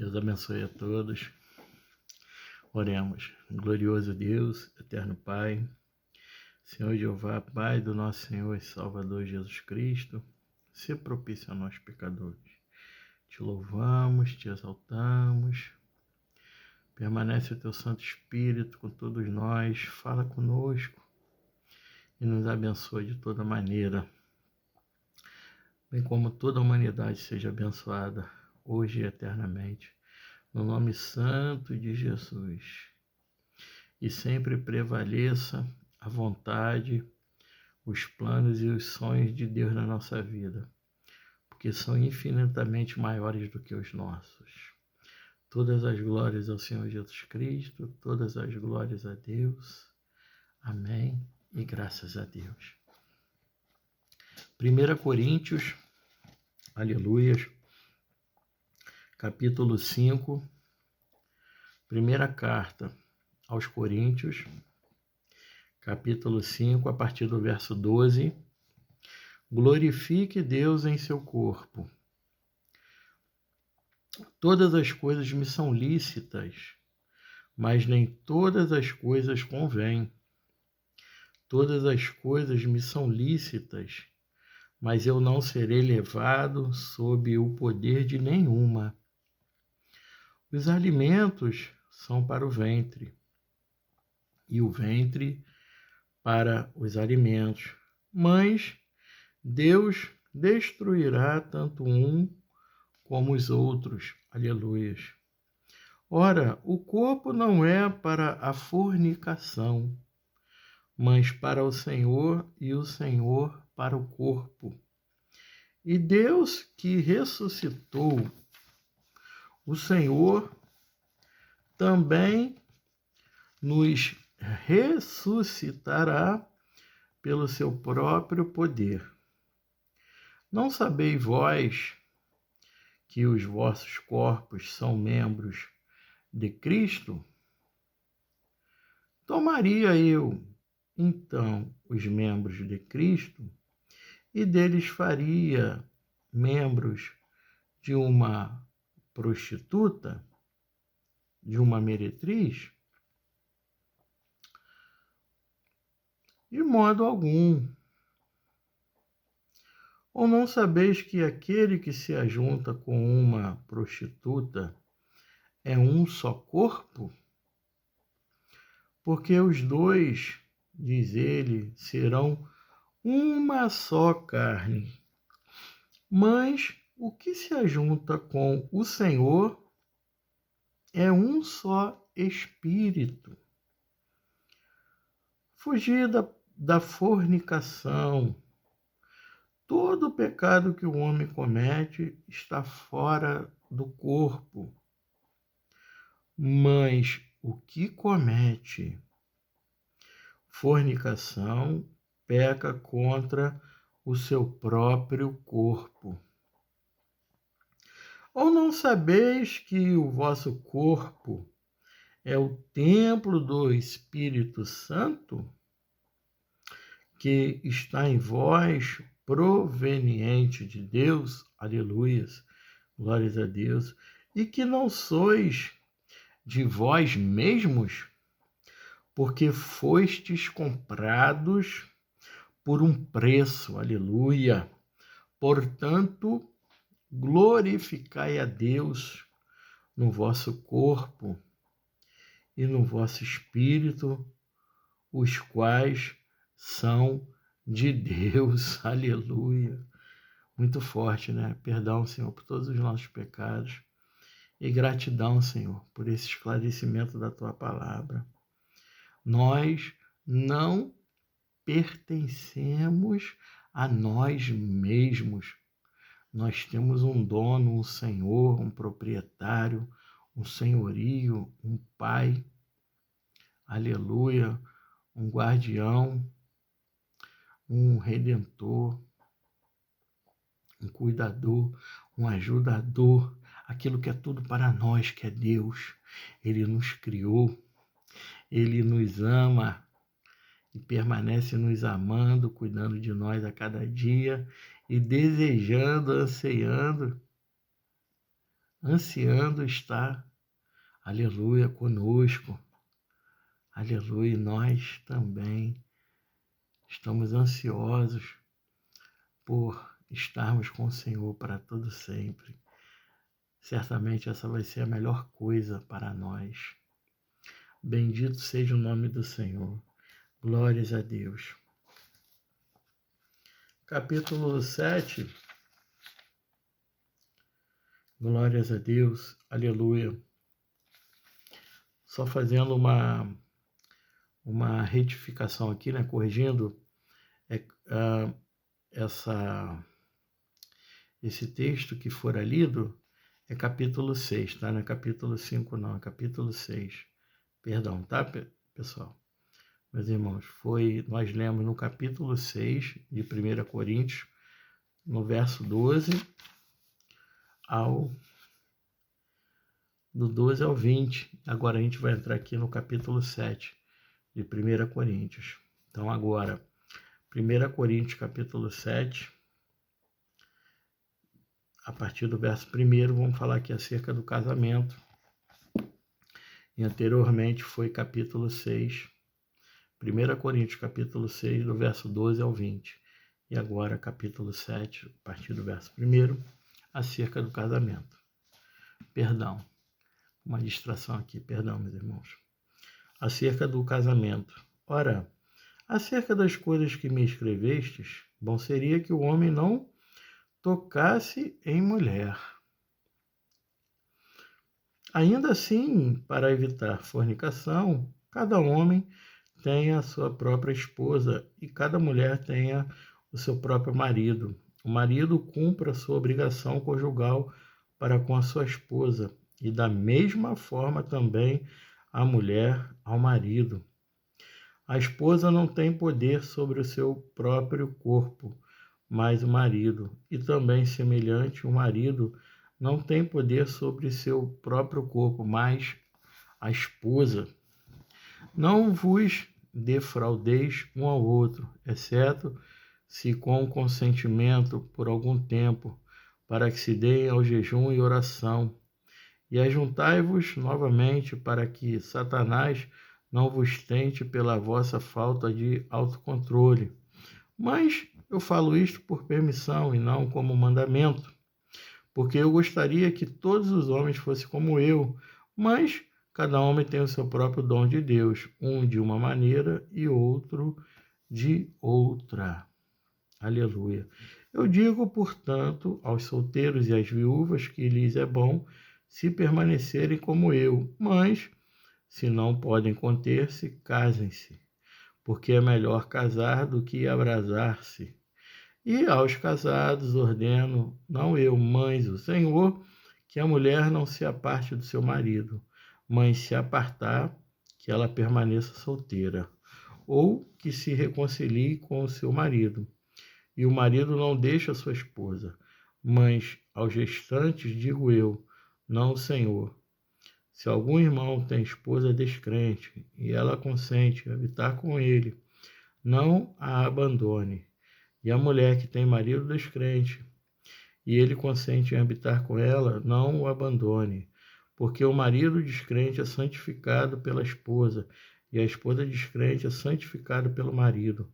Deus abençoe a todos. Oremos. Glorioso Deus, eterno Pai, Senhor Jeová, Pai do nosso Senhor e Salvador Jesus Cristo, se propício a nós pecadores. Te louvamos, te exaltamos. Permanece o teu Santo Espírito com todos nós, fala conosco e nos abençoa de toda maneira, bem como toda a humanidade seja abençoada, hoje e eternamente, no nome santo de Jesus. E sempre prevaleça a vontade, os planos e os sonhos de Deus na nossa vida, porque são infinitamente maiores do que os nossos. Todas as glórias ao Senhor Jesus Cristo, todas as glórias a Deus. Amém e graças a Deus. 1 Coríntios, aleluias, capítulo 5, primeira carta aos Coríntios, capítulo 5, a partir do verso 12. Glorifique Deus em seu corpo. Todas as coisas me são lícitas, mas nem todas as coisas convêm. Todas as coisas me são lícitas, mas eu não serei levado sob o poder de nenhuma. Os alimentos são para o ventre, e o ventre para os alimentos. Mas Deus destruirá tanto um como os outros. Aleluias. Ora, o corpo não é para a fornicação, mas para o Senhor, e o Senhor para o corpo. E Deus que ressuscitou o Senhor também nos ressuscitará pelo seu próprio poder. Não sabeis vós que os vossos corpos são membros de Cristo? Tomaria eu, então, os membros de Cristo e deles faria membros de uma prostituta, de uma meretriz? De modo algum. Ou não sabeis que aquele que se ajunta com uma prostituta é um só corpo? Porque os dois, diz ele, serão uma só carne. Mas o que se ajunta com o Senhor é um só espírito. Fugir da fornicação. Todo o pecado que o homem comete está fora do corpo, mas o que comete fornicação peca contra o seu próprio corpo. Ou não sabeis que o vosso corpo é o templo do Espírito Santo, que está em vós, proveniente de Deus, aleluias, glórias a Deus, e que não sois de vós mesmos, porque fostes comprados por um preço, aleluia. Portanto, glorificai a Deus no vosso corpo e no vosso espírito, os quais são de Deus, aleluia. Muito forte, né? Perdão, Senhor, por todos os nossos pecados e gratidão, Senhor, por esse esclarecimento da Tua palavra. Nós não pertencemos a nós mesmos. Nós temos um dono, um Senhor, um proprietário, um senhorio, um Pai, aleluia, um guardião, um redentor, um cuidador, um ajudador, aquilo que é tudo para nós, que é Deus. Ele nos criou, Ele nos ama e permanece nos amando, cuidando de nós a cada dia e desejando, ansiando ansiando estar, aleluia, conosco. Aleluia, nós também estamos ansiosos por estarmos com o Senhor para todo sempre. Certamente essa vai ser a melhor coisa para nós. Bendito seja o nome do Senhor. Glórias a Deus. Capítulo 7. Glórias a Deus. Aleluia. Só fazendo uma retificação aqui, né? Corrigindo esse texto que fora lido, é capítulo 6, tá? Não é capítulo 5 não, é capítulo 6. Perdão, tá, pessoal? Meus irmãos, nós lemos no capítulo 6 de 1 Coríntios, no verso 12 do 12 ao 20. Agora a gente vai entrar aqui no capítulo 7 de 1 Coríntios. Então agora, 1 Coríntios capítulo 7, a partir do verso 1, vamos falar aqui acerca do casamento. E anteriormente foi capítulo 6, 1 Coríntios capítulo 6, do verso 12 ao 20. E agora capítulo 7, a partir do verso 1, acerca do casamento. Perdão, uma distração aqui, perdão, meus irmãos. Acerca do casamento. Ora, acerca das coisas que me escrevestes, bom seria que o homem não tocasse em mulher. Ainda assim, para evitar fornicação, cada homem tenha a sua própria esposa e cada mulher tenha o seu próprio marido. O marido cumpra a sua obrigação conjugal para com a sua esposa e da mesma forma também a mulher ao marido. A esposa não tem poder sobre o seu próprio corpo, mas o marido, e também semelhante, o marido não tem poder sobre seu próprio corpo, mas a esposa. Não vos defraudeis um ao outro, exceto se com consentimento por algum tempo, para que se deem ao jejum e oração. E ajuntai-vos novamente, para que Satanás não vos tente pela vossa falta de autocontrole. Mas eu falo isto por permissão e não como mandamento, porque eu gostaria que todos os homens fossem como eu, mas cada homem tem o seu próprio dom de Deus, um de uma maneira e outro de outra. Aleluia. Eu digo, portanto, aos solteiros e às viúvas que lhes é bom se permanecerem como eu, mas, se não podem conter-se, casem-se, porque é melhor casar do que abrasar-se. E aos casados ordeno, não eu, mas o Senhor, que a mulher não se aparte do seu marido, mas se apartar, que ela permaneça solteira, ou que se reconcilie com o seu marido. E o marido não deixa a sua esposa, mas aos gestantes digo eu, não o Senhor. Se algum irmão tem esposa descrente e ela consente habitar com ele, não a abandone. E a mulher que tem marido descrente e ele consente em habitar com ela, não o abandone. Porque o marido descrente é santificado pela esposa e a esposa descrente é santificada pelo marido.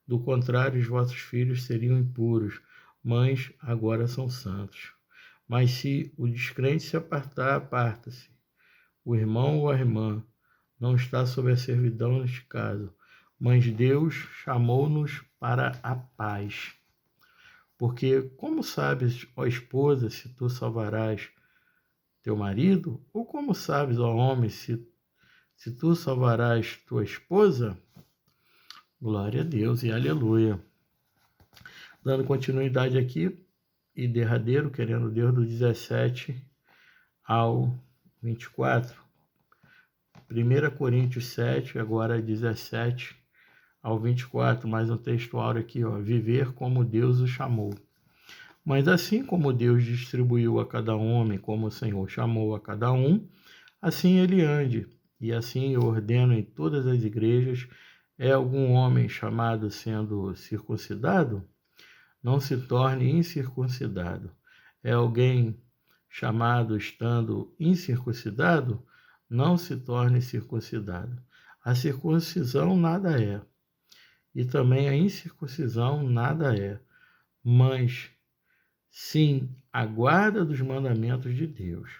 Do contrário, os vossos filhos seriam impuros, mas agora são santos. Mas se o descrente se apartar, aparta-se. O irmão ou a irmã não está sob a servidão neste caso, mas Deus chamou-nos para a paz. Porque como sabes, ó esposa, se tu salvarás teu marido? Ou como sabes, ó homem, se tu salvarás tua esposa? Glória a Deus e aleluia. Dando continuidade aqui, e derradeiro, querendo Deus, do 17 ao 24. 1 Coríntios 7, agora 17 ao 24, mais um texto áureo aqui, ó, viver como Deus o chamou. Mas assim como Deus distribuiu a cada homem, como o Senhor chamou a cada um, assim ele ande. E assim eu ordeno em todas as igrejas, é algum homem chamado sendo circuncidado? Não se torne incircuncidado. É alguém chamado estando incircuncidado, não se torne circuncidado. A circuncisão nada é, e também a incircuncisão nada é, mas sim a guarda dos mandamentos de Deus.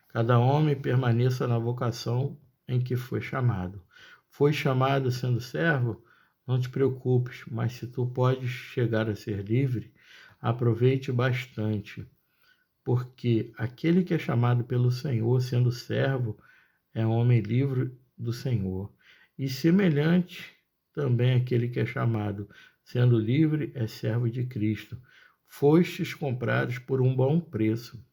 Cada homem permaneça na vocação em que foi chamado. Foi chamado sendo servo? Não te preocupes, mas se tu podes chegar a ser livre, aproveite bastante, porque aquele que é chamado pelo Senhor, sendo servo, é homem livre do Senhor. E semelhante também aquele que é chamado, sendo livre, é servo de Cristo. Fostes comprados por um bom preço.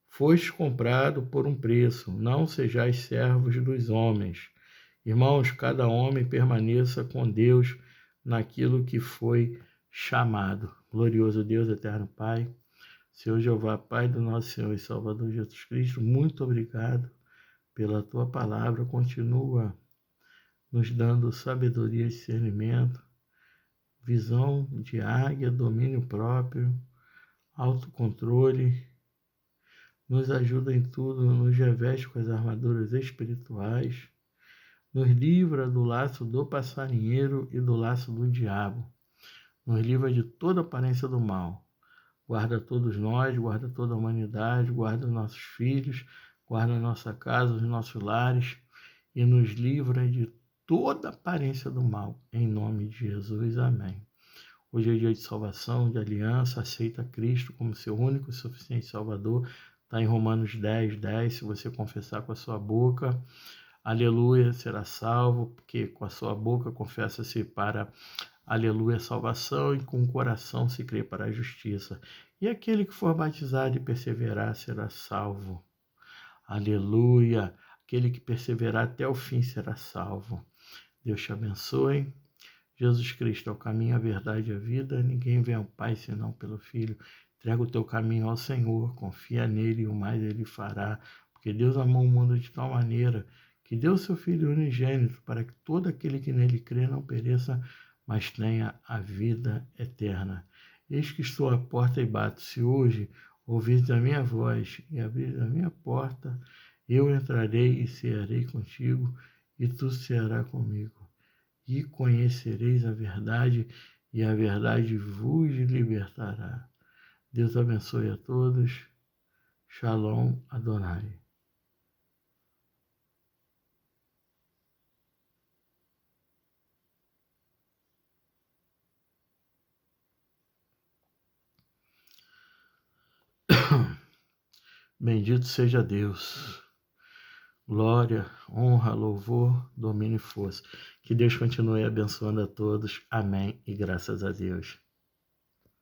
Foste comprado por um preço, não sejais servos dos homens. Irmãos, cada homem permaneça com Deus naquilo que foi chamado. Glorioso Deus, eterno Pai, Senhor Jeová, Pai do nosso Senhor e Salvador Jesus Cristo, muito obrigado pela tua palavra. Continua nos dando sabedoria e discernimento, visão de águia, domínio próprio, autocontrole. Nos ajuda em tudo, nos reveste com as armaduras espirituais, nos livra do laço do passarinheiro e do laço do diabo, nos livra de toda aparência do mal. Guarda todos nós, guarda toda a humanidade, guarda nossos filhos, guarda a nossa casa, os nossos lares e nos livra de toda aparência do mal. Em nome de Jesus, amém. Hoje é dia de salvação, de aliança, aceita Cristo como seu único e suficiente Salvador. Está em Romanos 10, 10, se você confessar com a sua boca, aleluia, será salvo, porque com a sua boca confessa-se para, aleluia, salvação, e com o coração se crê para a justiça. E aquele que for batizado e perseverar será salvo. Aleluia, aquele que perseverar até o fim será salvo. Deus te abençoe. Jesus Cristo é o caminho, a verdade e a vida. Ninguém vem ao Pai senão pelo Filho. Entrega o teu caminho ao Senhor, confia nele e o mais ele fará. Porque Deus amou o mundo de tal maneira que deu o seu Filho unigênito para que todo aquele que nele crê não pereça, mas tenha a vida eterna. Eis que estou à porta e bato. Se hoje ouvires a minha voz e abrires a minha porta, eu entrarei e cearei contigo e tu cearás comigo. E conhecereis a verdade, e a verdade vos libertará. Deus abençoe a todos. Shalom Adonai. Bendito seja Deus. Glória, honra, louvor, domínio e força. Que Deus continue abençoando a todos. Amém e graças a Deus.